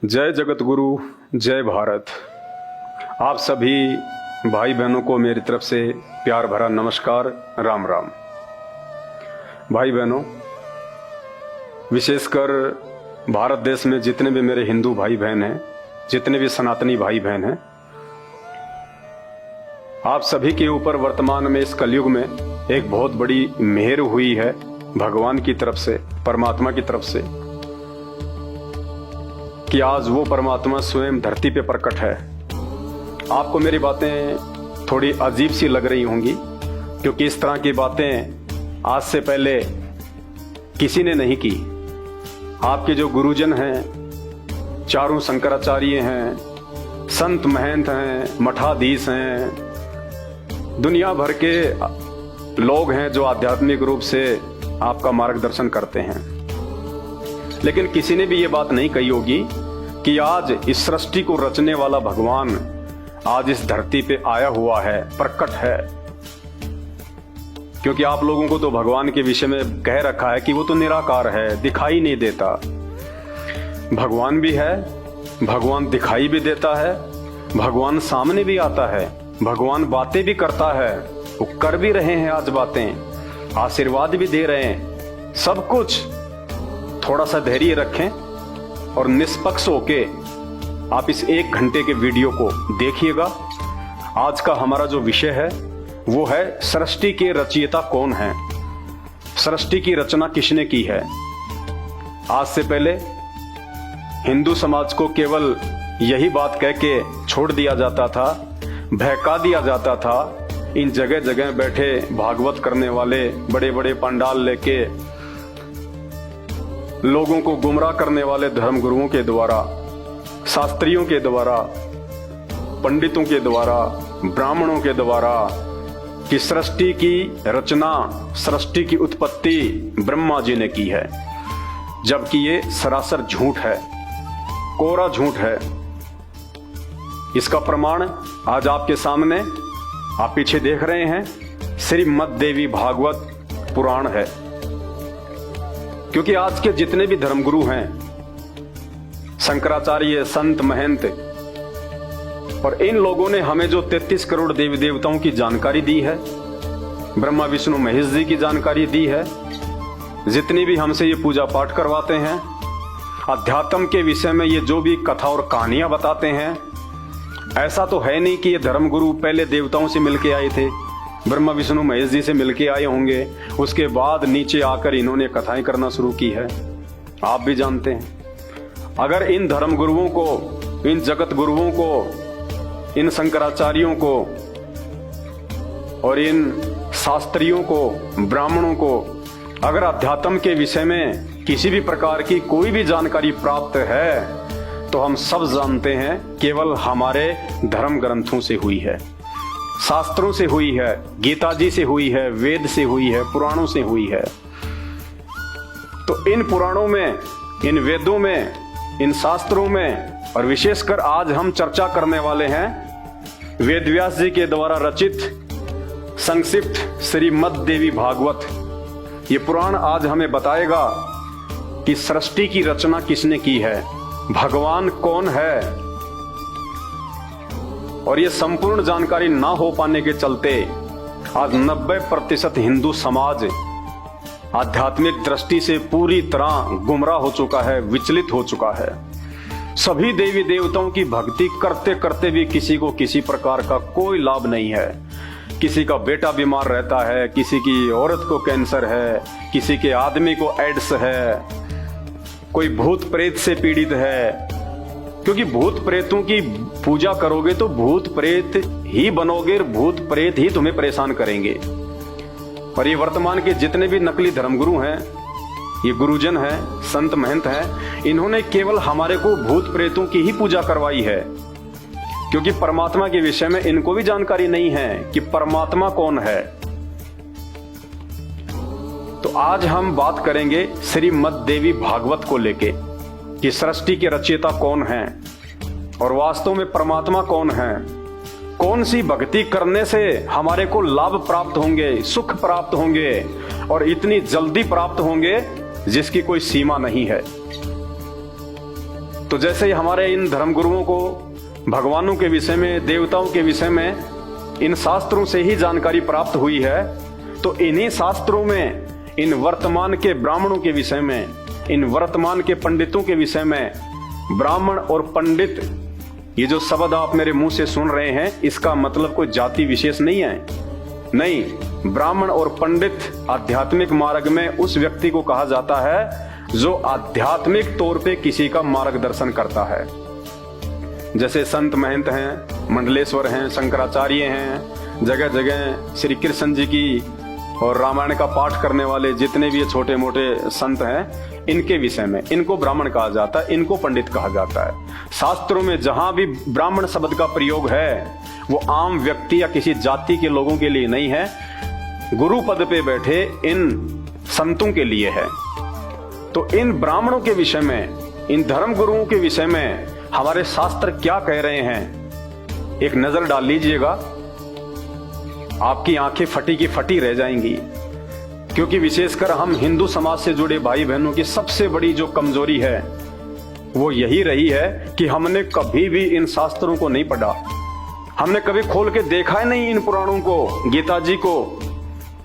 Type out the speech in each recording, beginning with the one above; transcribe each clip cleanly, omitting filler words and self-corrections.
जय जगत गुरु, जय भारत। आप सभी भाई बहनों को मेरी तरफ से प्यार भरा नमस्कार, राम राम। भाई बहनों, विशेषकर भारत देश में जितने भी मेरे हिंदू भाई बहन हैं, जितने भी सनातनी भाई बहन हैं, आप सभी के ऊपर वर्तमान में इस कलयुग में एक बहुत बड़ी मेहर हुई है भगवान की तरफ से, परमात्मा की तरफ से, कि आज वो परमात्मा स्वयं धरती पे प्रकट है। आपको मेरी बातें थोड़ी अजीब सी लग रही होंगी, क्योंकि इस तरह की बातें आज से पहले किसी ने नहीं की। आपके जो गुरुजन हैं, चारों शंकराचार्य हैं, संत महंत हैं, मठाधीश हैं, दुनिया भर के लोग हैं जो आध्यात्मिक रूप से आपका मार्गदर्शन करते हैं, लेकिन किसी ने भी ये बात नहीं कही होगी कि आज इस सृष्टि को रचने वाला भगवान आज इस धरती पे आया हुआ है, प्रकट है। क्योंकि आप लोगों को तो भगवान के विषय में कह रखा है कि वो तो निराकार है, दिखाई नहीं देता। भगवान भी है, भगवान दिखाई भी देता है, भगवान सामने भी आता है, भगवान बातें भी करता है, वो कर भी रहे हैं आज बातें, आशीर्वाद भी दे रहे हैं, सब कुछ। थोड़ा सा धैर्य रखें और निष्पक्ष होके आप इस 1 घंटे के वीडियो को देखिएगा। आज का हमारा जो विषय है वो है सृष्टि के रचयिता कौन है, सृष्टि की रचना किसने की है। आज से पहले हिंदू समाज को केवल यही बात कह के छोड़ दिया जाता था, बहका दिया जाता था। इन जगह जगह बैठे भागवत करने वाले, बड़े बड़े पंडाल लेके लोगों को गुमराह करने वाले धर्मगुरुओं के द्वारा, शास्त्रियों के द्वारा, पंडितों के द्वारा, ब्राह्मणों के द्वारा कि सृष्टि की रचना, सृष्टि की उत्पत्ति ब्रह्मा जी ने की है, जबकि ये सरासर झूठ है, कोरा झूठ है। इसका प्रमाण आज आपके सामने आप पीछे देख रहे हैं, श्रीमद् देवी भागवत पुराण है। क्योंकि आज के जितने भी धर्मगुरु हैं, शंकराचार्य, संत महंत, और इन लोगों ने हमें जो 33 करोड़ देवी देवताओं की जानकारी दी है, ब्रह्मा विष्णु महेश जी की जानकारी दी है, जितनी भी हमसे ये पूजा पाठ करवाते हैं, अध्यात्म के विषय में ये जो भी कथा और कहानियां बताते हैं, ऐसा तो है नहीं कि ये धर्मगुरु पहले देवताओं से मिलके आए थे, ब्रह्मा विष्णु महेश जी से मिलके आए होंगे, उसके बाद नीचे आकर इन्होंने कथाएं करना शुरू की है। आप भी जानते हैं, अगर इन धर्मगुरुओं को, इन जगत गुरुओं को, इन शंकराचार्यों को और इन शास्त्रियों को, ब्राह्मणों को अगर अध्यात्म के विषय में किसी भी प्रकार की कोई भी जानकारी प्राप्त है, तो हम सब जानते हैं केवल हमारे धर्म ग्रंथों से हुई है, शास्त्रों से हुई है, गीता जी से हुई है, वेद से हुई है, पुराणों से हुई है। तो इन पुराणों में, इन वेदों में, इन शास्त्रों में, और विशेषकर आज हम चर्चा करने वाले हैं वेद व्यास जी के द्वारा रचित संक्षिप्त श्रीमद् देवी भागवत। ये पुराण आज हमें बताएगा कि सृष्टि की रचना किसने की है, भगवान कौन है। और ये संपूर्ण जानकारी ना हो पाने के चलते आज 90% हिंदू समाज आध्यात्मिक दृष्टि से पूरी तरह गुमराह हो चुका है, विचलित हो चुका है। सभी देवी देवताओं की भक्ति करते करते भी किसी को किसी प्रकार का कोई लाभ नहीं है। किसी का बेटा बीमार रहता है, किसी की औरत को कैंसर है, किसी के आदमी को एड्स है, कोई भूत प्रेत से पीड़ित है। क्योंकि भूत प्रेतों की पूजा करोगे तो भूत प्रेत ही बनोगे, भूत प्रेत ही तुम्हें परेशान करेंगे। और ये वर्तमान के जितने भी नकली धर्मगुरु हैं, ये गुरुजन हैं, संत महंत हैं, इन्होंने केवल हमारे को भूत प्रेतों की ही पूजा करवाई है। क्योंकि परमात्मा के विषय में इनको भी जानकारी नहीं है कि परमात्मा कौन है। तो आज हम बात करेंगे श्रीमद् देवी भागवत को लेके कि सृष्टि के रचयिता कौन है और वास्तव में परमात्मा कौन है, कौन सी भक्ति करने से हमारे को लाभ प्राप्त होंगे, सुख प्राप्त होंगे और इतनी जल्दी प्राप्त होंगे जिसकी कोई सीमा नहीं है। तो जैसे ही हमारे इन धर्मगुरुओं को भगवानों के विषय में, देवताओं के विषय में इन शास्त्रों से ही जानकारी प्राप्त हुई है, तो इन्हीं शास्त्रों में इन वर्तमान के ब्राह्मणों के विषय में, इन वर्तमान के पंडितों के विषय में, ब्राह्मण और पंडित, ये जो शब्द आप मेरे मुंह से सुन रहे हैं, इसका मतलब कोई जाति विशेष नहीं है। नहीं, ब्राह्मण और पंडित आध्यात्मिक मार्ग में उस व्यक्ति को कहा जाता है जो आध्यात्मिक तौर पे किसी का मार्गदर्शन करता है। जैसे संत महंत हैं, मंडलेश्वर हैं, शंकराचार्य हैं, जगह जगह श्री कृष्ण जी की और रामायण का पाठ करने वाले जितने भी छोटे मोटे संत हैं, इनके विषय में इनको ब्राह्मण कहा जाता है, इनको पंडित कहा जाता है। शास्त्रों में जहां भी ब्राह्मण शब्द का प्रयोग है वो आम व्यक्ति या किसी जाति के लोगों के लिए नहीं है, गुरु पद पे बैठे इन संतों के लिए है। तो इन ब्राह्मणों के विषय में, इन धर्म गुरुओं के विषय में हमारे शास्त्र क्या कह रहे हैं, एक नजर डाल लीजिएगा। आपकी आंखें फटी की फटी रह जाएंगी, क्योंकि विशेषकर हम हिंदू समाज से जुड़े भाई बहनों की सबसे बड़ी जो कमजोरी है वो यही रही है कि हमने कभी भी इन शास्त्रों को नहीं पढ़ा। हमने कभी खोल के देखा ही नहीं इन पुराणों को, गीता जी को,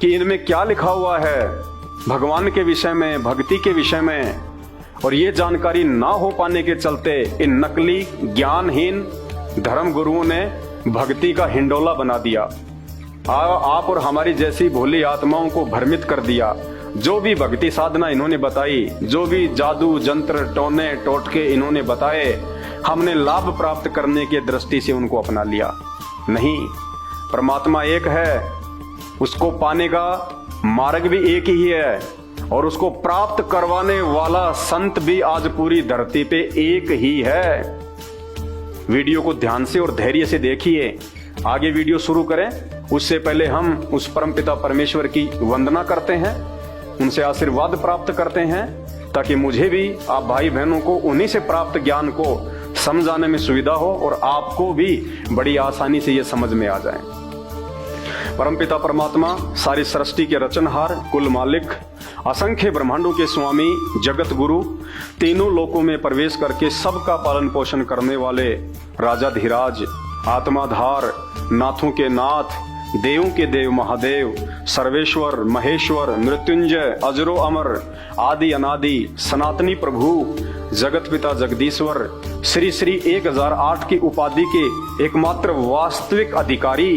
कि इनमें क्या लिखा हुआ है भगवान के विषय में, भक्ति के विषय में। और ये जानकारी ना हो पाने के चलते इन नकली ज्ञानहीन धर्म गुरुओं ने भक्ति का हिंडोला बना दिया। आप और हमारी जैसी भोली आत्माओं को भ्रमित कर दिया। जो भी भक्ति साधना इन्होंने बताई, जो भी जादू जंत्र टोने टोटके इन्होंने बताए, हमने लाभ प्राप्त करने के दृष्टि से उनको अपना लिया। नहीं, परमात्मा एक है, उसको पाने का मार्ग भी एक ही है, और उसको प्राप्त करवाने वाला संत भी आज पूरी धरती पे एक ही है। वीडियो को ध्यान से और धैर्य से देखिए। आगे वीडियो शुरू करें उससे पहले हम उस परमपिता परमेश्वर की वंदना करते हैं, उनसे आशीर्वाद प्राप्त करते हैं, ताकि मुझे भी, आप भाई बहनों को उन्हीं से प्राप्त ज्ञान को समझाने में सुविधा हो और आपको भी बड़ी आसानी से ये समझ में आ जाए। परमपिता परमात्मा सारी सृष्टि के रचनहार, कुल मालिक, असंख्य ब्रह्मांडों के स्वामी, जगत गुरु, तीनों लोकों में प्रवेश करके सबका पालन पोषण करने वाले राजाधिराज, आत्माधार, नाथों के नाथ, देवों के देव महादेव, सर्वेश्वर, महेश्वर, मृत्युंजय, अजरो अमर, आदि अनादि, सनातनी प्रभु, जगत पिता जगदीश्वर, श्री श्री 1008 की उपाधि के एकमात्र वास्तविक अधिकारी,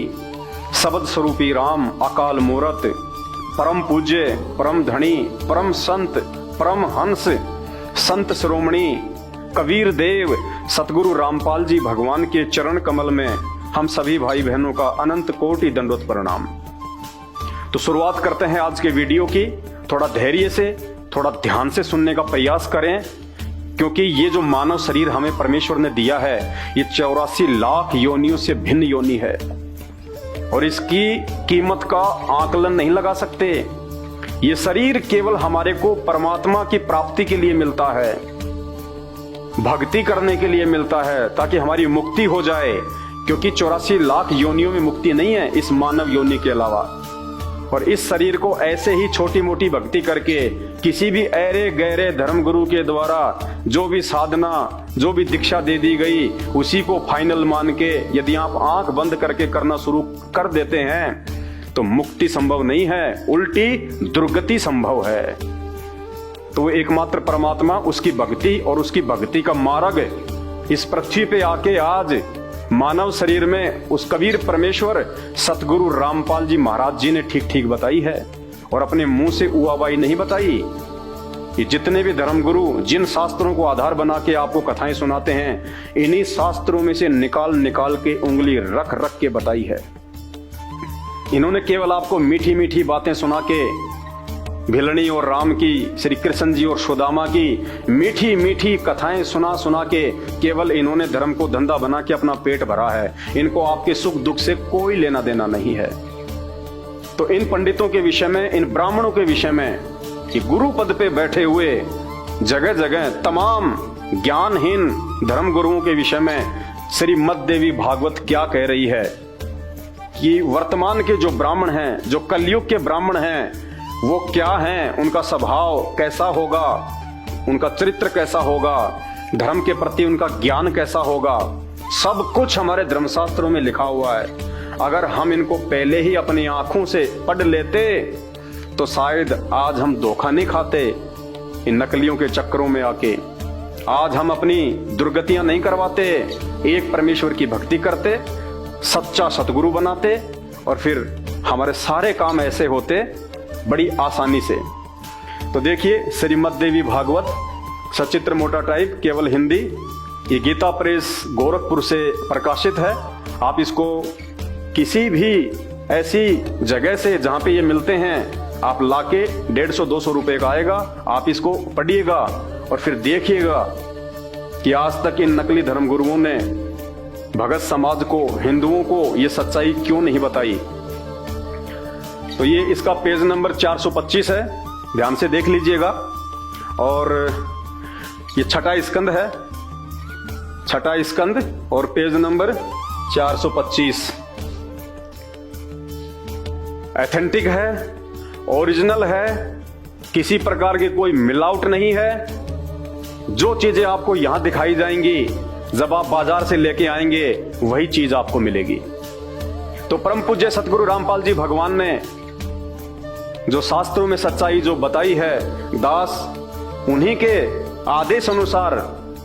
शब्द स्वरूपी राम, अकाल मूरत, परम पूज्य, परम धनी, परम संत, परम हंस, संत शिरोमणि, कबीर देव, सतगुरु रामपाल जी भगवान के चरण कमल में हम सभी भाई बहनों का अनंत कोटि दंडवत प्रणाम। तो शुरुआत करते हैं आज के वीडियो की। थोड़ा धैर्य से, थोड़ा ध्यान से सुनने का प्रयास करें, क्योंकि ये जो मानव शरीर हमें परमेश्वर ने दिया है, ये 84 लाख योनियों से भिन्न योनि है, और इसकी कीमत का आकलन नहीं लगा सकते। ये शरीर केवल हमारे को परमात्मा की प्राप्ति के लिए मिलता है, भक्ति करने के लिए मिलता है, ताकि हमारी मुक्ति हो जाए, क्योंकि 84 लाख योनियों में मुक्ति नहीं है इस मानव योनि के अलावा। और इस शरीर को ऐसे ही छोटी मोटी भक्ति करके, किसी भी ऐरे गहरे धर्म गुरु के द्वारा जो भी साधना, जो भी दीक्षा दे दी गई, उसी को फाइनल मान के यदि आप आंख बंद करके करना शुरू कर देते हैं तो मुक्ति संभव नहीं है, उल्टी दुर्गति संभव है। तो वो एकमात्र परमात्मा, उसकी भक्ति और उसकी भक्ति का मार्ग इस पृथ्वी पे आके आज मानव शरीर में उस कबीर परमेश्वर सतगुरु रामपाल जी महाराज जी ने ठीक ठीक बताई है, और अपने मुंह से उआबाई नहीं बताई। ये जितने भी धर्मगुरु जिन शास्त्रों को आधार बना के आपको कथाएं सुनाते हैं, इन्हीं शास्त्रों में से निकाल निकाल के उंगली रख रख के बताई है। इन्होंने केवल आपको मीठी मीठी बातें सुना के, भिलनी और राम की, श्री कृष्ण जी और सुदामा की मीठी मीठी कथाएं सुना सुना के केवल इन्होंने धर्म को धंधा बना के अपना पेट भरा है। इनको आपके सुख दुख से कोई लेना देना नहीं है। तो इन पंडितों के विषय में, इन ब्राह्मणों के विषय में, कि गुरु पद पे बैठे हुए जगह जगह तमाम ज्ञानहीन धर्म गुरुओं के विषय में श्रीमद् देवी भागवत क्या कह रही है कि वर्तमान के जो ब्राह्मण हैं, जो कलयुग के ब्राह्मण हैं, वो क्या हैं, उनका स्वभाव कैसा होगा, उनका चरित्र कैसा होगा, धर्म के प्रति उनका ज्ञान कैसा होगा, सब कुछ हमारे धर्मशास्त्रों में लिखा हुआ है। अगर हम इनको पहले ही अपनी आंखों से पढ़ लेते तो शायद आज हम धोखा नहीं खाते इन नकलियों के चक्करों में आके। आज हम अपनी दुर्गतियां नहीं करवाते, एक परमेश्वर की भक्ति करते, सच्चा सतगुरु बनाते और फिर हमारे सारे काम ऐसे होते बड़ी आसानी से। तो देखिए, श्रीमद् देवी भागवत सचित्र मोटा टाइप, केवल हिंदी, ये गीता प्रेस गोरखपुर से प्रकाशित है। आप इसको किसी भी ऐसी जगह से जहां पे ये मिलते हैं आप लाके 150-200 रुपए का आएगा, आप इसको पढ़िएगा और फिर देखिएगा कि आज तक इन नकली धर्मगुरुओं ने भगत समाज को, हिंदुओं को ये सच्चाई क्यों नहीं बताई। तो ये इसका पेज नंबर 425 है, ध्यान से देख लीजिएगा। और ये छठा स्कंद है, छठा स्कंद और पेज नंबर 425। एथेंटिक है, ओरिजिनल है, किसी प्रकार की कोई मिलावट नहीं है। जो चीजें आपको यहां दिखाई जाएंगी जब आप बाजार से लेके आएंगे वही चीज आपको मिलेगी। तो परम पूज्य सतगुरु रामपाल जी भगवान ने जो शास्त्रों में सच्चाई जो बताई है, दास उन्हीं के आदेश अनुसार,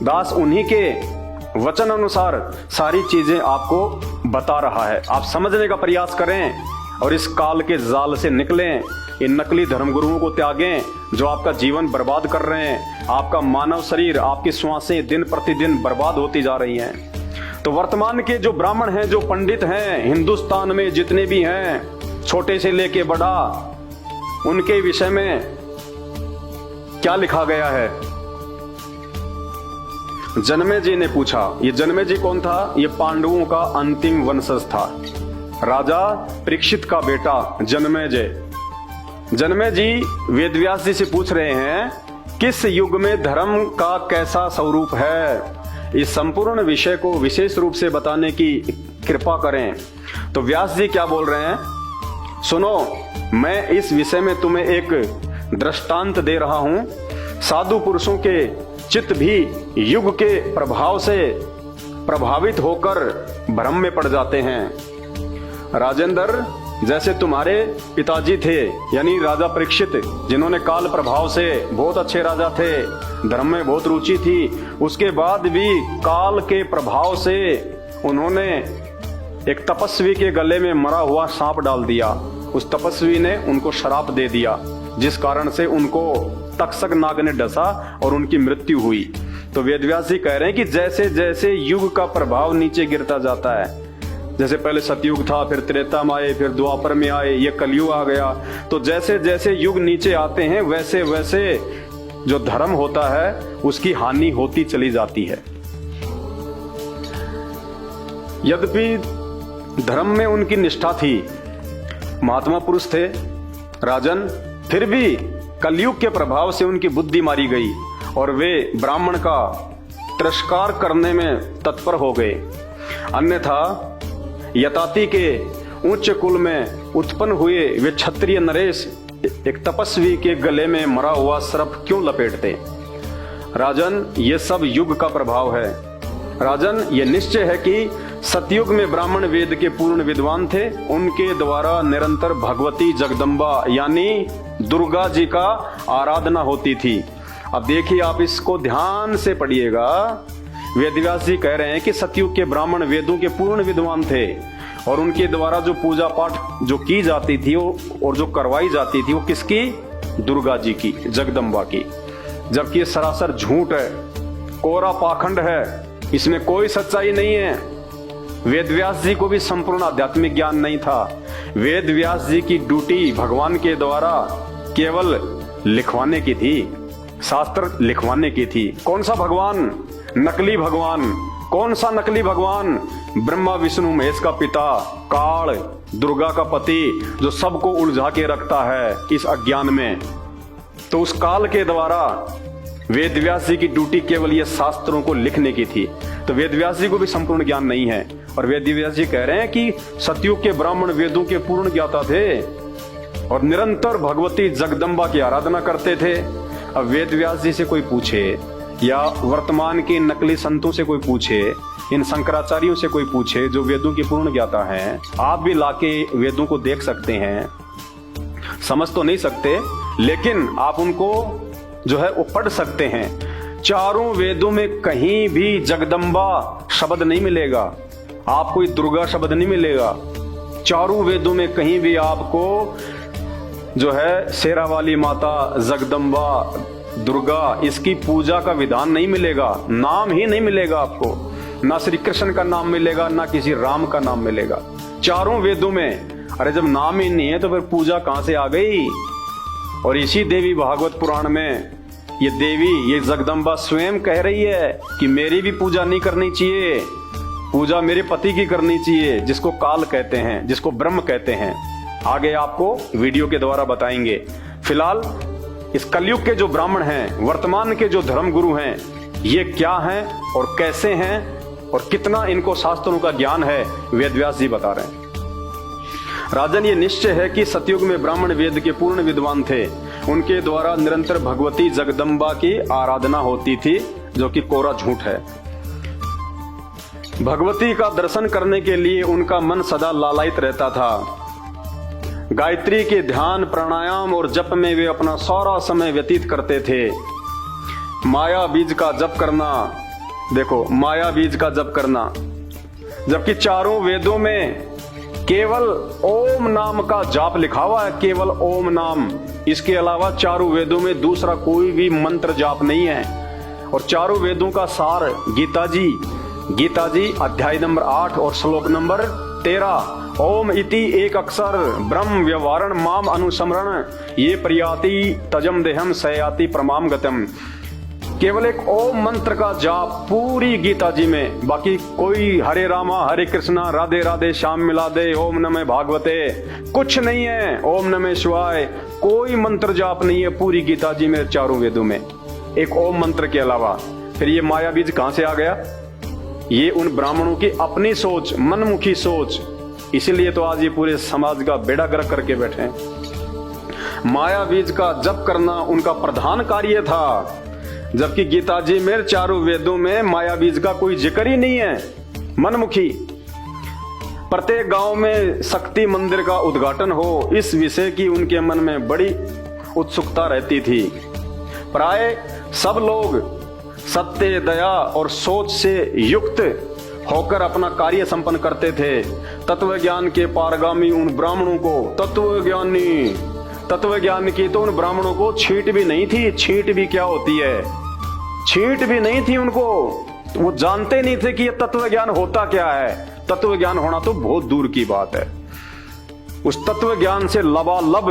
दास उन्हीं के वचन अनुसार सारी चीजें आपको बता रहा है। आप समझने का प्रयास करें और इस काल के जाल से निकलें, इन नकली धर्मगुरुओं को त्यागें जो आपका जीवन बर्बाद कर रहे हैं। आपका मानव शरीर, आपकी श्वासें दिन प्रतिदिन बर्बाद होती जा रही हैं। तो वर्तमान के जो ब्राह्मण हैं, जो पंडित हैं हिंदुस्तान में जितने भी हैं, छोटे से लेके बड़ा, उनके विषय में क्या लिखा गया है। जन्मेजय ने पूछा, ये जन्मेजय कौन था? ये पांडवों का अंतिम वंशज था, राजा परीक्षित का बेटा जन्मेजय। जन्मेजय वेदव्यास जी से पूछ रहे हैं किस युग में धर्म का कैसा स्वरूप है, इस संपूर्ण विषय को विशेष रूप से बताने की कृपा करें। तो व्यास जी क्या बोल रहे हैं, सुनो, मैं इस विषय में तुम्हें एक दृष्टांत दे रहा हूं। साधु पुरुषों के चित्त भी युग के प्रभाव से प्रभावित होकर भ्रम में पड़ जाते हैं। राजेंद्र, जैसे तुम्हारे पिताजी थे यानी राजा परीक्षित, जिन्होंने काल प्रभाव से बहुत अच्छे राजा थे, धर्म में बहुत रुचि थी, उसके बाद भी काल के प्रभाव से उन्होंने एक तपस्वी के गले में मरा हुआ सांप डाल दिया। उस तपस्वी ने उनको श्राप दे दिया, जिस कारण से उनको तक्षक नाग ने डसा और उनकी मृत्यु हुई। तो वेदव्यास जी कह रहे हैं कि जैसे जैसे युग का प्रभाव नीचे गिरता जाता है, जैसे पहले सतयुग था, फिर त्रेता में आए, फिर द्वापर में आए, ये कलयुग आ गया, तो जैसे जैसे युग नीचे आते हैं वैसे वैसे जो धर्म होता है उसकी हानि होती चली जाती है। यद्यपि धर्म में उनकी निष्ठा थी, महात्मा पुरुष थे राजन, फिर भी कलयुग के प्रभाव से उनकी बुद्धि मारी गई और वे ब्राह्मण का तिरस्कार करने में तत्पर हो गए। अन्यथा यताति के उच्च कुल में उत्पन्न हुए वे क्षत्रिय नरेश एक तपस्वी के गले में मरा हुआ सर्प क्यों लपेटते? राजन, ये सब युग का प्रभाव है। राजन, ये निश्चय है कि सतयुग में ब्राह्मण वेद के पूर्ण विद्वान थे, उनके द्वारा निरंतर भगवती जगदम्बा यानी दुर्गा जी का आराधना होती थी। अब देखिए, आप इसको ध्यान से पढ़िएगा। वेदव्यास जी कह रहे हैं कि सतयुग के ब्राह्मण वेदों के पूर्ण विद्वान थे और उनके द्वारा जो पूजा पाठ जो की जाती थी और जो करवाई जाती थी वो किसकी? दुर्गा जी की, जगदम्बा की। जबकि ये सरासर झूठ है, कोरा पाखंड है, इसमें कोई सच्चाई नहीं है। वेदव्यास जी को भी संपूर्ण आध्यात्मिक ज्ञान नहीं था। वेदव्यास जी की ड्यूटी भगवान के द्वारा केवल लिखवाने की थी, शास्त्र लिखवाने की थी। कौन सा भगवान? नकली भगवान। कौन सा नकली भगवान? ब्रह्मा विष्णु महेश का पिता, काल, दुर्गा का पति, जो सबको उलझा के रखता है इस अज्ञान में। तो उस काल के द्वारा वेदव्यास जी की ड्यूटी केवल ये शास्त्रों को लिखने की थी। तो वेदव्यास जी को भी संपूर्ण ज्ञान नहीं है और वेदव्यास जी कह रहे हैं कि सतयुग के ब्राह्मण वेदों के पूर्ण ज्ञाता थे और निरंतर भगवती जगदम्बा की आराधना करते थे। अब वेदव्यास जी से कोई पूछे या वर्तमान के नकली संतों से कोई पूछे, इन शंकराचार्यों से कोई पूछे जो वेदों की पूर्ण ज्ञाता हैं, आप भी लाके वेदों को देख सकते हैं। समझ तो नहीं सकते, लेकिन आप उनको जो है वो पढ़ सकते हैं। चारों वेदों में कहीं भी जगदम्बा शब्द नहीं मिलेगा, आपको दुर्गा शब्द नहीं मिलेगा। चारों वेदों में कहीं भी आपको जो है शेरा वाली माता, जगदम्बा, दुर्गा, इसकी पूजा का विधान नहीं मिलेगा, नाम ही नहीं मिलेगा आपको। ना श्री कृष्ण का नाम मिलेगा, ना किसी राम का नाम मिलेगा चारों वेदों में। अरे जब नाम ही नहीं है तो फिर पूजा कहां से आ गई? और इसी देवी भागवत पुराण में ये देवी, ये जगदम्बा स्वयं कह रही है कि मेरी भी पूजा नहीं करनी चाहिए, पूजा मेरे पति की करनी चाहिए, जिसको काल कहते हैं, जिसको ब्रह्म कहते हैं। आगे आपको वीडियो के द्वारा बताएंगे। फिलहाल इस कलयुग के जो ब्राह्मण हैं, वर्तमान के जो धर्म गुरु हैं, ये क्या हैं और कैसे हैं और कितना इनको शास्त्रों का ज्ञान है, वेदव्यास जी बता रहे हैं। राजन, ये निश्चय है कि सतयुग में ब्राह्मण वेद के पूर्ण विद्वान थे। उनके द्वारा निरंतर भगवती जगदम्बा की आराधना होती थी, जो कि कोरा झूठ है। भगवती का दर्शन करने के लिए उनका मन सदा लालायित रहता था। गायत्री के ध्यान, प्राणायाम और जप में वे अपना सारा समय व्यतीत करते थे। माया बीज का जप करना, देखो माया बीज का जप करना, जबकि चारों वेदों में केवल ओम नाम का जाप लिखा हुआ है, केवल ओम नाम। इसके अलावा चारों वेदों में दूसरा कोई भी मंत्र जाप नहीं है। और चारों वेदों का सार गीता जी अध्याय नंबर 8 और श्लोक नंबर 13, ओम इति एक अक्षर ब्रह्म व्यवहारण माम अनुसमरण ये प्रियाति तजम देहम सयाति प्रमाम गतम। केवल एक ओम मंत्र का जाप पूरी गीता जी में, बाकी कोई हरे रामा हरे कृष्णा राधे राधे श्याम मिला दे ओम नमः भागवते कुछ नहीं है। ओम नमः शिवाय कोई मंत्र जाप नहीं है पूरी गीता जी में, चारों वेदों में, एक ओम मंत्र के अलावा। फिर ये माया बीज कहां से आ गया? ये उन ब्राह्मणों की अपनी सोच, मनमुखी सोच, इसीलिए तो आज ये पूरे समाज का बेड़ा गर्क करके बैठे हैं। माया बीज का जप करना उनका प्रधान कार्य था, जबकि गीता जी में चारों वेदों में माया बीज का कोई जिक्र ही नहीं है। मनमुखी, प्रत्येक गांव में शक्ति मंदिर का उद्घाटन हो, इस विषय की उनके मन में बड़ी उत्सुकता रहती थी। प्राय सब लोग सत्य, दया और सोच से युक्त होकर अपना कार्य संपन्न करते थे। तत्व ज्ञान के पारगामी उन ब्राह्मणों को तत्व ज्ञान की तो उन ब्राह्मणों को छींट भी नहीं थी। छींट भी क्या होती है? छींट भी नहीं थी उनको। वो जानते नहीं थे कि ये तत्व ज्ञान होता क्या है। तत्व ज्ञान होना तो बहुत दूर की बात है। उस तत्व ज्ञान से लबालब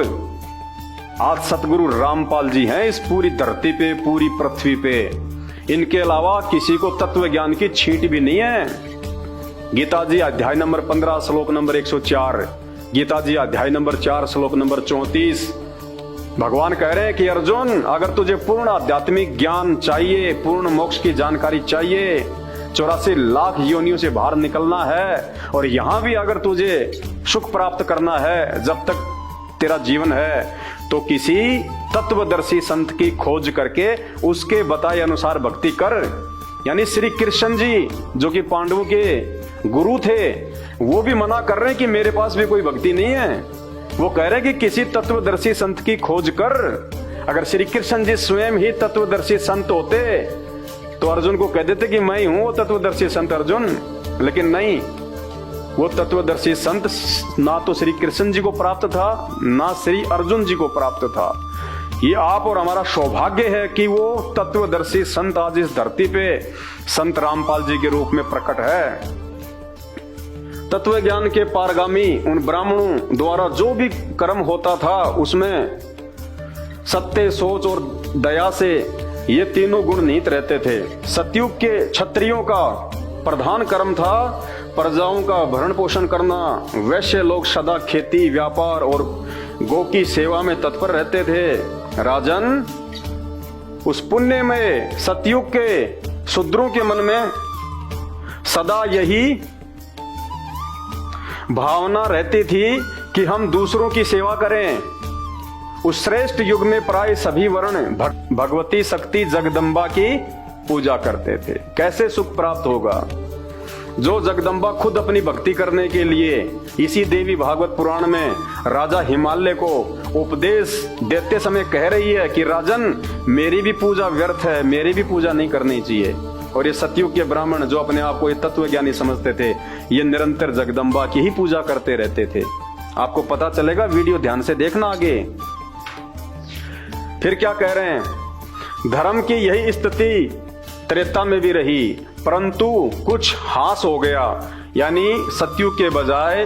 आज सतगुरु रामपाल जी हैं इस पूरी धरती पे, पूरी पृथ्वी पे। इनके अलावा किसी को तत्व ज्ञान की छींट भी नहीं है। गीता जी अध्याय नंबर 15 श्लोक नंबर 104, गीता जी अध्याय नंबर 4 श्लोक नंबर 34, भगवान कह रहे हैं कि अर्जुन, अगर तुझे पूर्ण आध्यात्मिक ज्ञान चाहिए, पूर्ण मोक्ष की जानकारी चाहिए, 84 लाख योनियों से बाहर निकलना है, और यहां भी अगर तुझे सुख प्राप्त करना है जब तक तेरा जीवन है, तो किसी तत्वदर्शी संत की खोज करके उसके बताए अनुसार भक्ति कर। यानी श्री कृष्ण जी जो कि पांडवों के गुरु थे, वो भी मना कर रहे हैं कि मेरे पास भी कोई भक्ति नहीं है। वो कह रहे हैं कि किसी तत्वदर्शी संत की खोज कर। अगर श्री कृष्ण जी स्वयं ही तत्वदर्शी संत होते तो अर्जुन को कह देते कि मैं ही हूं वो तत्वदर्शी संत अर्जुन, लेकिन नहीं, वो तत्वदर्शी संत ना तो श्री कृष्ण जी को प्राप्त था, ना श्री अर्जुन जी को प्राप्त था। ये आप और हमारा सौभाग्य है कि वो तत्वदर्शी संत आज इस धरती पे संत रामपाल जी के रूप में प्रकट है। तत्व ज्ञान के पारगामी उन ब्राह्मणों द्वारा जो भी कर्म होता था उसमें सत्य, सोच और दया से ये तीनों गुण निहित रहते थे। सतयुग के क्षत्रियों का प्रधान कर्म था प्रजाओं का भरण पोषण करना। वैश्य लोग सदा खेती, व्यापार और गौ की सेवा में तत्पर रहते थे। राजन, उस पुण्य में सतयुग के शूद्रों के मन में सदा यही भावना रहती थी कि हम दूसरों की सेवा करें। उस श्रेष्ठ युग में प्राय सभी वर्ण भगवती शक्ति जगदम्बा की पूजा करते थे। कैसे सुख प्राप्त होगा? जो जगदम्बा खुद अपनी भक्ति करने के लिए इसी देवी भागवत पुराण में राजा हिमालय को उपदेश देते समय कह रही है कि राजन, मेरी भी पूजा व्यर्थ है, मेरी भी पूजा नहीं करनी चाहिए। और ये सतयुग के ब्राह्मण जो अपने आप को ये तत्वज्ञानी समझते थे, ये निरंतर जगदम्बा की ही पूजा करते रहते थे। आपको पता चलेगा, वीडियो ध्यान से देखना आगे। फिर क्या कह रहे हैं? धर्म की यही स्थिति त्रेता में भी रही, परंतु कुछ हास हो गया। यानी सतयुग के बजाय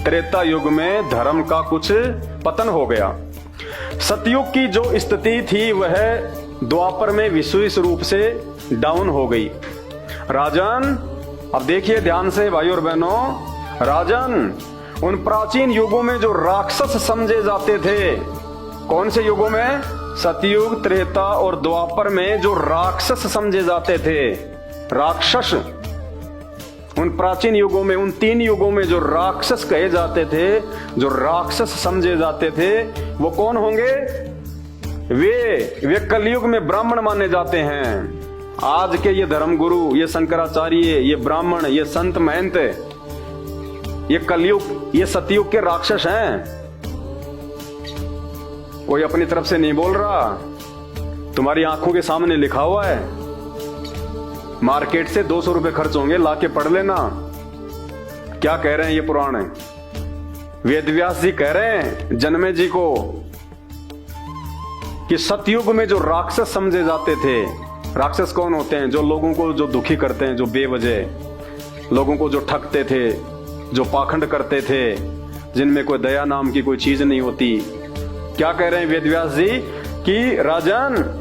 त्रेता युग में धर्म का कुछ पतन हो गया। सतयुग की जो स्थिति थी वह द्वापर में विशेष रूप से डाउन हो गई। राजन, अब देखिए ध्यान से भाई और बहनों, राजन, उन प्राचीन युगों में जो राक्षस समझे जाते थे, कौन से युगों में? सतयुग, त्रेता और द्वापर में जो राक्षस समझे जाते थे, राक्षस, उन प्राचीन युगों में, उन 3 युगों में जो राक्षस कहे जाते थे, जो राक्षस समझे जाते थे, वो कौन होंगे? वे कलयुग में ब्राह्मण माने जाते हैं। आज के ये धर्मगुरु, ये शंकराचार्य, ये ब्राह्मण, ये संत महंत, ये कलयुग, ये सतयुग के राक्षस हैं। कोई अपनी तरफ से नहीं बोल रहा, तुम्हारी आंखों के सामने लिखा हुआ है। मार्केट से 200 रुपए खर्च होंगे, लाके पढ़ लेना। क्या कह रहे हैं ये पुराण? वेदव्यास जी कह रहे हैं जन्मे जी को कि सतयुग में जो राक्षस समझे जाते थे, राक्षस कौन होते हैं? जो लोगों को जो दुखी करते हैं, जो बेवजह लोगों को जो ठगते थे, जो पाखंड करते थे, जिनमें कोई दया नाम की कोई चीज नहीं होती। क्या कह रहे हैं वेदव्यास जी कि राजन,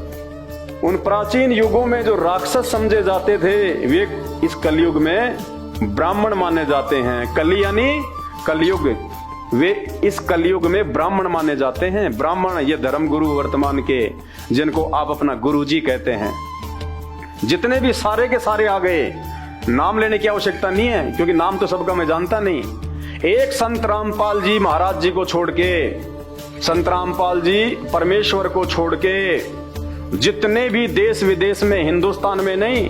उन प्राचीन युगों में जो राक्षस समझे जाते थे, वे इस कलयुग में ब्राह्मण माने जाते हैं। कली यानी कलयुग, वे इस कलयुग में ब्राह्मण माने जाते हैं। ब्राह्मण ये धर्मगुरु वर्तमान के, जिनको आप अपना गुरुजी कहते हैं। जितने भी सारे के सारे आ गए, नाम लेने की आवश्यकता नहीं है, क्योंकि नाम तो सबका मैं जानता नहीं। एक संत रामपाल जी महाराज जी को छोड़ के, संत रामपाल जी परमेश्वर को छोड़ के, जितने भी देश विदेश में, हिंदुस्तान में नहीं,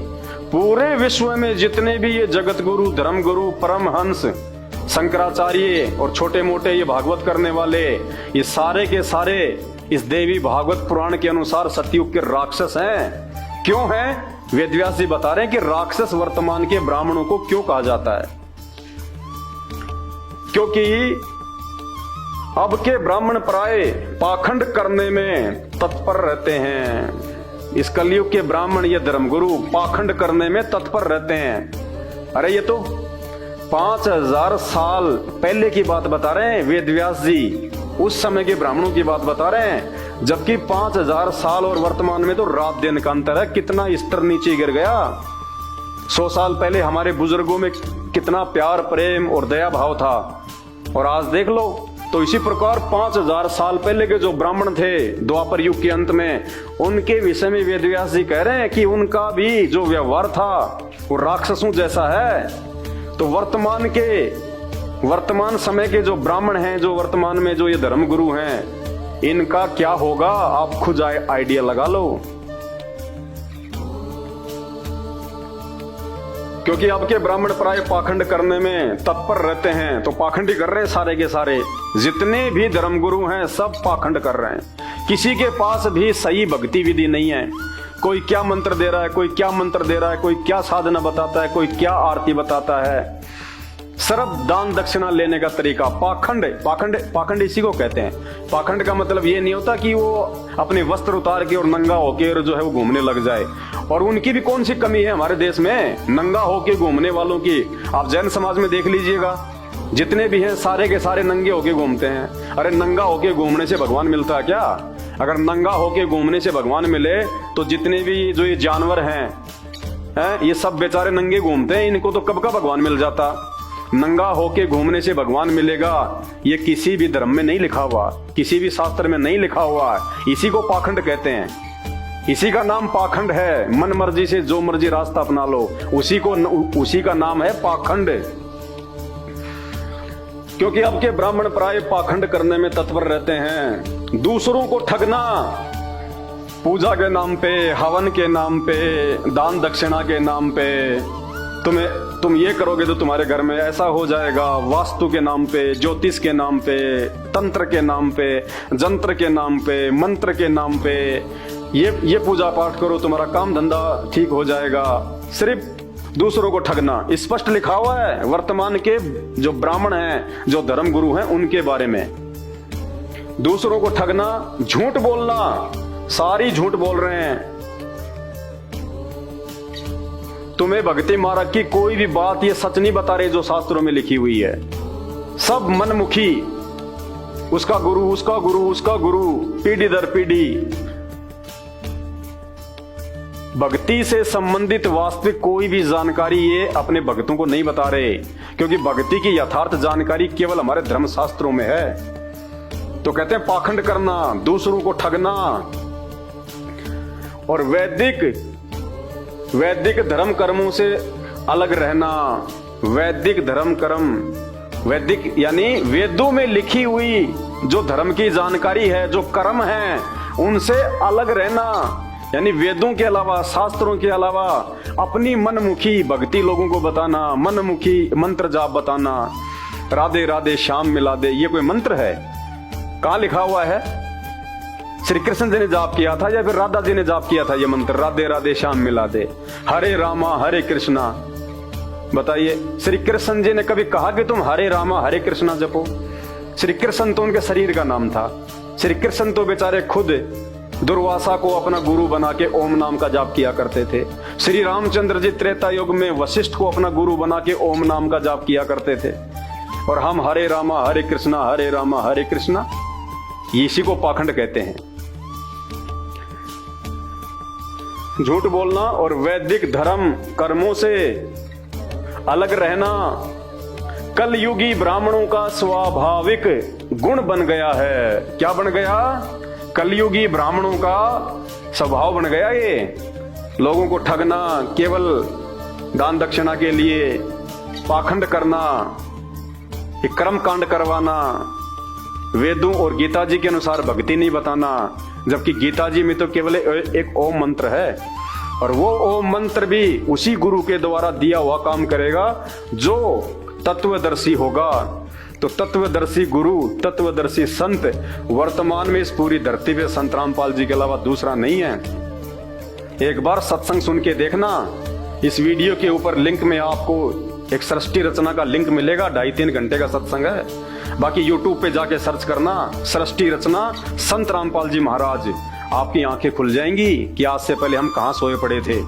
पूरे विश्व में जितने भी ये जगत गुरु, धर्म गुरु, परमहंस, शंकराचार्य और छोटे मोटे ये भागवत करने वाले, ये सारे के सारे इस देवी भागवत पुराण के अनुसार सतयुग के राक्षस हैं। क्यों हैं? वेदव्यास जी बता रहे हैं कि राक्षस वर्तमान के ब्राह्मणों को क्यों कहा जाता है। क्योंकि अब के ब्राह्मण प्राय पाखंड करने में तत्पर रहते हैं। इस कलयुग के ब्राह्मण, ये धर्मगुरु पाखंड करने में तत्पर रहते हैं। अरे ये तो 5000 साल पहले की बात बता रहे हैं वेदव्यास जी, उस समय के ब्राह्मणों की बात बता रहे हैं। जबकि 5000 साल और वर्तमान में तो रात दिन का अंतर है। कितना स्तर नीचे गिर गया। 100 साल पहले हमारे बुजुर्गों में कितना प्यार, प्रेम और दया भाव था, और आज देख लो। तो इसी प्रकार 5000 साल पहले के जो ब्राह्मण थे द्वापर युग के अंत में, उनके विषय में वेदव्यास जी कह रहे हैं कि उनका भी जो व्यवहार था वो राक्षसों जैसा है। तो वर्तमान समय के जो ब्राह्मण हैं, जो वर्तमान में जो ये धर्मगुरु हैं, इनका क्या होगा आप खुद आइडिया लगा लो। क्योंकि अब के ब्राह्मण प्राय पाखंड करने में तत्पर रहते हैं। तो पाखंड ही कर रहे हैं सारे के सारे, जितने भी धर्मगुरु हैं सब पाखंड कर रहे हैं। किसी के पास भी सही भक्ति विधि नहीं है। कोई क्या मंत्र दे रहा है, कोई क्या मंत्र दे रहा है, कोई क्या साधना बताता है, कोई क्या आरती बताता है। सिर्फ दान दक्षिणा लेने का तरीका। पाखंड इसी को कहते हैं। पाखंड का मतलब ये नहीं होता कि वो अपने वस्त्र उतार के और नंगा होके और जो है वो घूमने लग जाए। और उनकी भी कौन सी कमी है हमारे देश में, नंगा होके घूमने वालों की। आप जैन समाज में देख लीजिएगा, जितने भी हैं सारे के सारे नंगे होके घूमते हैं। अरे नंगा होके घूमने से भगवान मिलता है क्या? अगर नंगा होके घूमने से भगवान मिले तो जितने भी जो ये जानवर हैं ये सब बेचारे नंगे घूमते हैं, इनको तो कब का भगवान मिल जाता। नंगा होके घूमने से भगवान मिलेगा, ये किसी भी धर्म में नहीं लिखा हुआ, किसी भी शास्त्र में नहीं लिखा हुआ। इसी को पाखंड कहते हैं। इसी का नाम पाखंड है। मन मर्जी से जो मर्जी रास्ता अपना लो, उसी का नाम है पाखंड। क्योंकि अब के ब्राह्मण प्राय पाखंड करने में तत्पर रहते हैं। दूसरों को ठगना, पूजा के नाम पे, हवन के नाम पे, दान दक्षिणा के नाम पे तुम ये करोगे तो तुम्हारे घर में ऐसा हो जाएगा, वास्तु के नाम पे, ज्योतिष के नाम पे, तंत्र के नाम पे, जंत्र के नाम पे, मंत्र के नाम पे ये पूजा पाठ करो, तुम्हारा काम धंधा ठीक हो जाएगा। सिर्फ दूसरों को ठगना स्पष्ट लिखा हुआ है वर्तमान के जो ब्राह्मण हैं, जो धर्म गुरु हैं, उनके बारे में। दूसरों को ठगना, झूठ बोलना, सारी झूठ बोल रहे हैं। तुम्हें भक्ति मार्ग की कोई भी बात ये सच नहीं बता रहे जो शास्त्रों में लिखी हुई है। सब मनमुखी, उसका गुरु, उसका गुरु, उसका गुरु, पीढ़ी दर पीढ़ी। भक्ति से संबंधित वास्तविक कोई भी जानकारी ये अपने भक्तों को नहीं बता रहे, क्योंकि भक्ति की यथार्थ जानकारी केवल हमारे धर्म शास्त्रों में है। तो कहते हैं पाखंड करना, दूसरों को ठगना और वैदिक धर्म कर्मों से अलग रहना। वैदिक धर्म कर्म, वैदिक यानी वेदों में लिखी हुई जो धर्म की जानकारी है, जो कर्म है, उनसे अलग रहना। यानी वेदों के अलावा, शास्त्रों के अलावा अपनी मनमुखी भक्ति लोगों को बताना, मनमुखी मंत्र जाप बताना। राधे राधे श्याम मिला दे, ये कोई मंत्र है? कहां लिखा हुआ है? श्री कृष्ण जी ने जाप किया था या फिर राधा जी ने जाप किया था ये मंत्र, राधे राधे श्याम मिला दे, हरे रामा हरे कृष्णा? बताइए, श्री कृष्ण जी ने कभी कहा कि तुम हरे रामा हरे कृष्णा जपो? श्री कृष्ण तो उनके शरीर का नाम था। श्री कृष्ण तो बेचारे खुद दुर्वासा को अपना गुरु बना के ओम नाम का जाप किया करते थे। श्री रामचंद्र जी त्रेता युग में वशिष्ठ को अपना गुरु बना के ओम नाम का जाप किया करते थे। और हम हरे रामा हरे कृष्णा, हरे रामा हरे कृष्णा, इसी को पाखंड कहते हैं। झूठ बोलना और वैदिक धर्म कर्मों से अलग रहना कलयुगी ब्राह्मणों का स्वाभाविक गुण बन गया है। क्या बन गया? कलयुगी ब्राह्मणों का स्वभाव बन गया ये। लोगों को ठगना, केवल दान दक्षिणा के लिए पाखंड करना, कर्म कांड करवाना, वेदों और गीता जी के अनुसार भक्ति नहीं बताना, जबकि गीता जी में तो केवल एक ओम मंत्र है, और वो ओम मंत्र भी उसी गुरु के द्वारा दिया हुआ काम करेगा जो तत्वदर्शी होगा। तो तत्वदर्शी गुरु, तत्वदर्शी संत वर्तमान में इस पूरी धरती पे संत रामपाल जी के अलावा दूसरा नहीं है। एक बार सत्संग सुन के देखना। इस वीडियो के ऊपर लिंक में आपको एक सृष्टि रचना का लिंक मिलेगा, 2.5-3 घंटे का सत्संग है। बाकी YouTube पे जाके सर्च करना सृष्टि रचना संत रामपाल जी महाराज, आपकी आंखें खुल जाएंगी कि आज से पहले हम कहां सोए पड़े थे।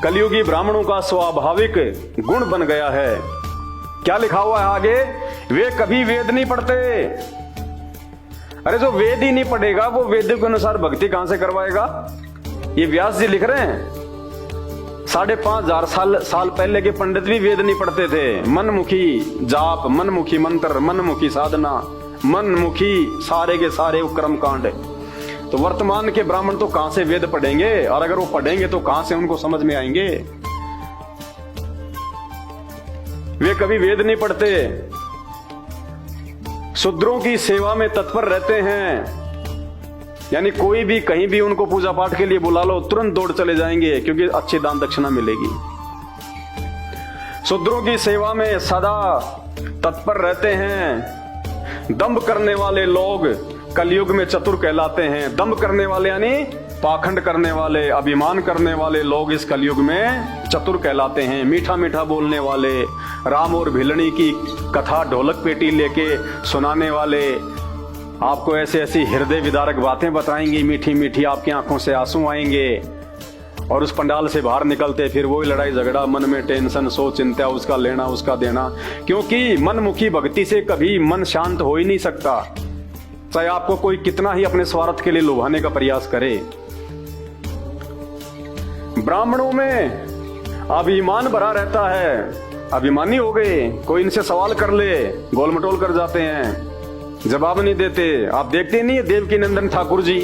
कलयुगी ब्राह्मणों का स्वाभाविक गुण बन गया है। क्या लिखा हुआ है आगे? वे कभी वेद नहीं पढ़ते। अरे जो वेद ही नहीं पढ़ेगा वो वेद के अनुसार भक्ति कहां से करवाएगा? ये व्यास जी लिख रहे हैं। 5,500 साल पहले के पंडित भी वेद नहीं पढ़ते थे। मनमुखी जाप, मनमुखी मंत्र, मनमुखी साधना, मनमुखी सारे के सारे कर्म कांड। तो वर्तमान के ब्राह्मण तो कहां से वेद पढ़ेंगे? और अगर वो पढ़ेंगे तो कहां से उनको समझ में आएंगे? वे कभी वेद नहीं पढ़ते। शूद्रों की सेवा में तत्पर रहते हैं। यानी कोई भी कहीं भी उनको पूजा पाठ के लिए बुला लो, तुरंत दौड़ चले जाएंगे, क्योंकि अच्छी दान दक्षिणा मिलेगी। शूद्रों की सेवा में सदा तत्पर रहते हैं। दंभ करने वाले लोग कलयुग में चतुर कहलाते हैं। दंभ करने वाले यानी पाखंड करने वाले, अभिमान करने वाले लोग इस कलयुग में चतुर कहलाते हैं। मीठा मीठा बोलने वाले, राम और भिलनी की कथा ढोलक पेटी लेके सुनाने वाले, आपको ऐसे ऐसी हृदय विदारक बातें बताएंगे, मीठी मीठी, आपकी आंखों से आंसू आएंगे। और उस पंडाल से बाहर निकलते फिर वही लड़ाई झगड़ा, मन में टेंशन, सो चिंता, उसका लेना उसका देना। क्योंकि मनमुखी भक्ति से कभी मन शांत हो ही नहीं सकता, चाहे आपको कोई कितना ही अपने स्वार्थ के लिए लुभाने का प्रयास करे। ब्राह्मणों में अभिमान भरा रहता है। अभिमानी हो गए, कोई इनसे सवाल कर ले गोल मटोल कर जाते हैं, जवाब नहीं देते। आप देखते नहीं है देवकी नंदन ठाकुर जी,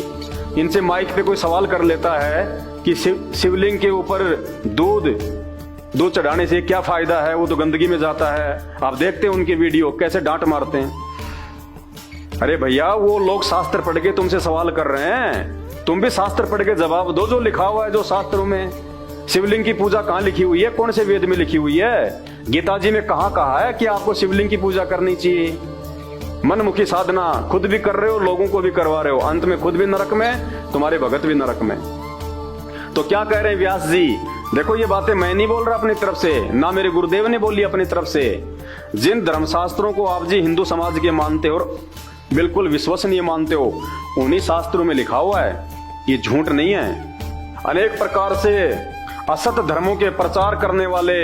इनसे माइक पे कोई सवाल कर लेता है कि शिवलिंग के ऊपर दूध चढ़ाने से क्या फायदा है, वो तो गंदगी में जाता है। आप देखते हैं उनके वीडियो कैसे डांट मारते हैं। अरे भैया, वो लोग शास्त्र पढ़ के तुमसे सवाल कर रहे हैं, तुम भी शास्त्र पढ़ के जवाब दो जो लिखा हुआ है जो शास्त्रों में। शिवलिंग की पूजा कहाँ लिखी हुई है, कौन से वेद में लिखी हुई है? गीता जी में कहाँ कहा है कि आपको शिवलिंग की पूजा करनी चाहिए? मनमुखी साधना खुद भी कर रहे हो, लोगों को भी करवा रहे हो, अंत में खुद भी नरक में, तुम्हारे भगत भी नरक में। तो क्या कह रहे हैं व्यास जी? देखो, ये बातें मैं नहीं बोल रहा अपनी तरफ से, ना मेरे गुरुदेव ने बोली अपनी तरफ से। जिन धर्मशास्त्रों को आप जी हिंदू समाज के मानते हो और बिल्कुल विश्वसनीय मानते हो, उन्हीं शास्त्रों में लिखा हुआ है, ये झूठ नहीं है। अनेक प्रकार से असत धर्मों के प्रचार करने वाले,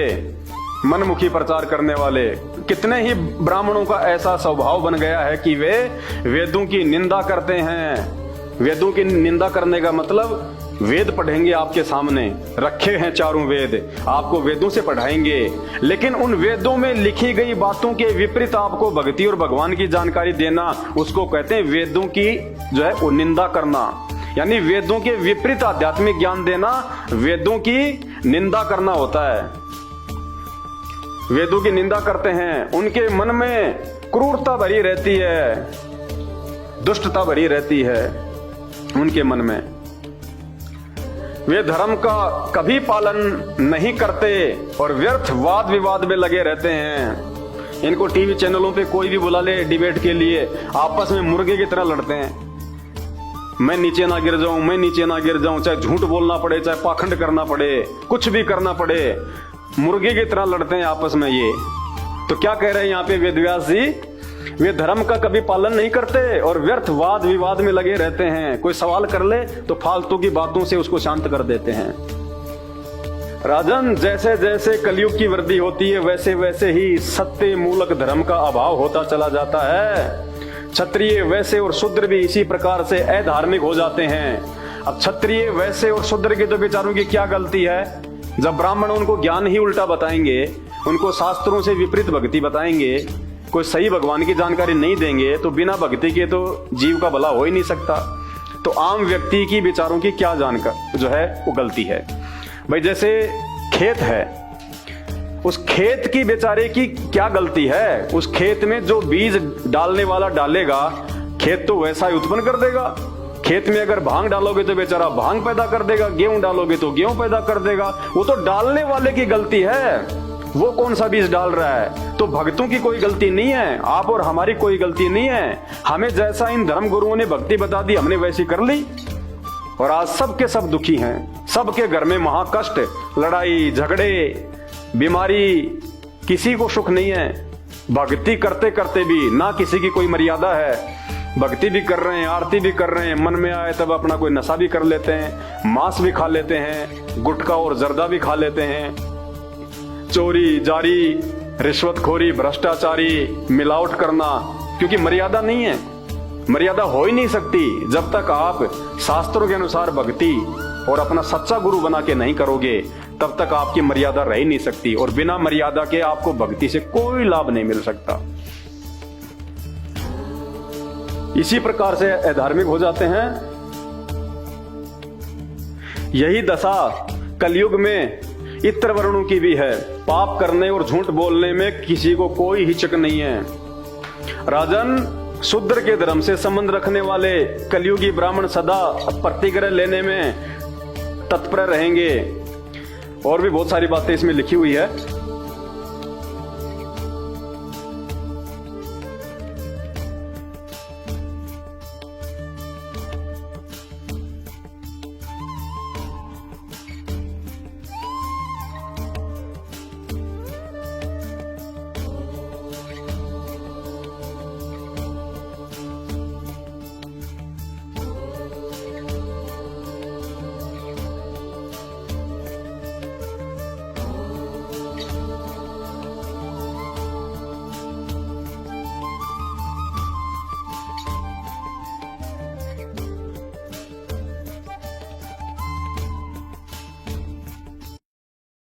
मनमुखी प्रचार करने वाले कितने ही ब्राह्मणों का ऐसा स्वभाव बन गया है कि वे वेदों की निंदा करते हैं। वेदों की निंदा करने का मतलब, वेद पढ़ेंगे आपके सामने, रखे हैं चारों वेद, आपको वेदों से पढ़ाएंगे, लेकिन उन वेदों में लिखी गई बातों के विपरीत आपको भक्ति और भगवान की जानकारी देना, उसको कहते हैं वेदों की जो है वो निंदा करना। यानी वेदों के विपरीत आध्यात्मिक ज्ञान देना वेदों की निंदा करना होता है। वेदों की निंदा करते हैं, उनके मन में क्रूरता भरी रहती है, दुष्टता भरी रहती है उनके मन में। वे धर्म का कभी पालन नहीं करते और व्यर्थ वाद विवाद में लगे रहते हैं। इनको टीवी चैनलों पे कोई भी बुला ले डिबेट के लिए, आपस में मुर्गे की तरह लड़ते हैं। मैं नीचे ना गिर जाऊं, मैं नीचे ना गिर जाऊं, चाहे झूठ बोलना पड़े, चाहे पाखंड करना पड़े, कुछ भी करना पड़े, मुर्गे की तरह लड़ते हैं आपस में ये। तो क्या कह रहे हैं यहाँ पे वेदव्यास जी? वे धर्म का कभी पालन नहीं करते और व्यर्थ वाद विवाद में लगे रहते हैं। कोई सवाल कर ले तो फालतू की बातों से उसको शांत कर देते हैं। राजन, जैसे जैसे कलयुग की वृद्धि होती है वैसे वैसे ही सत्य मूलक धर्म का अभाव होता चला जाता है। क्षत्रिय, वैश्य और शूद्र भी इसी प्रकार से अधार्मिक हो जाते हैं। अब क्षत्रिय, वैश्य और शूद्र के तो बेचारों की क्या गलती है? जब ब्राह्मण उनको ज्ञान ही उल्टा बताएंगे, उनको शास्त्रों से विपरीत भक्ति बताएंगे, कोई सही भगवान की जानकारी नहीं देंगे, तो बिना भक्ति के तो जीव का भला हो ही नहीं सकता। तो आम व्यक्ति की विचारों की क्या जानकर जो है वो गलती है? भाई जैसे खेत है, उस खेत की बेचारे की क्या गलती है? उस खेत में जो बीज डालने वाला डालेगा, खेत तो वैसा ही उत्पन्न कर देगा। खेत में अगर भांग डालोगे तो बेचारा भांग पैदा कर देगा, गेहूं डालोगे तो गेहूं पैदा कर देगा। वो तो डालने वाले की गलती है, वो कौन सा बीज डाल रहा है। तो भक्तों की कोई गलती नहीं है, आप और हमारी कोई गलती नहीं है। हमें जैसा इन धर्म गुरुओं ने भक्ति बता दी, हमने वैसी कर ली और आज सबके सब दुखी हैं। सबके घर में महाकष्ट, लड़ाई झगड़े, बीमारी, किसी को सुख नहीं है। भक्ति करते करते भी ना किसी की कोई मर्यादा है। भक्ति भी कर रहे हैं, आरती भी कर रहे हैं, मन में आए तब अपना कोई नशा भी कर लेते हैं, मांस भी खा लेते हैं, गुटखा और जर्दा भी खा लेते हैं। चोरी जारी, रिश्वतखोरी, भ्रष्टाचारी, मिलावट करना, क्योंकि मर्यादा नहीं है। मर्यादा हो ही नहीं सकती जब तक आप शास्त्रों के अनुसार भक्ति और अपना सच्चा गुरु बना के नहीं करोगे, तब तक आपकी मर्यादा रह ही नहीं सकती। और बिना मर्यादा के आपको भक्ति से कोई लाभ नहीं मिल सकता। इसी प्रकार से अधार्मिक हो जाते हैं। यही दशा कलयुग में इत्र वर्णों की भी है। पाप करने और झूठ बोलने में किसी को कोई हिचक नहीं है। राजन, शूद्र के धर्म से संबंध रखने वाले कलयुगी ब्राह्मण सदा प्रतिग्रह लेने में तत्पर रहेंगे। और भी बहुत सारी बातें इसमें लिखी हुई है।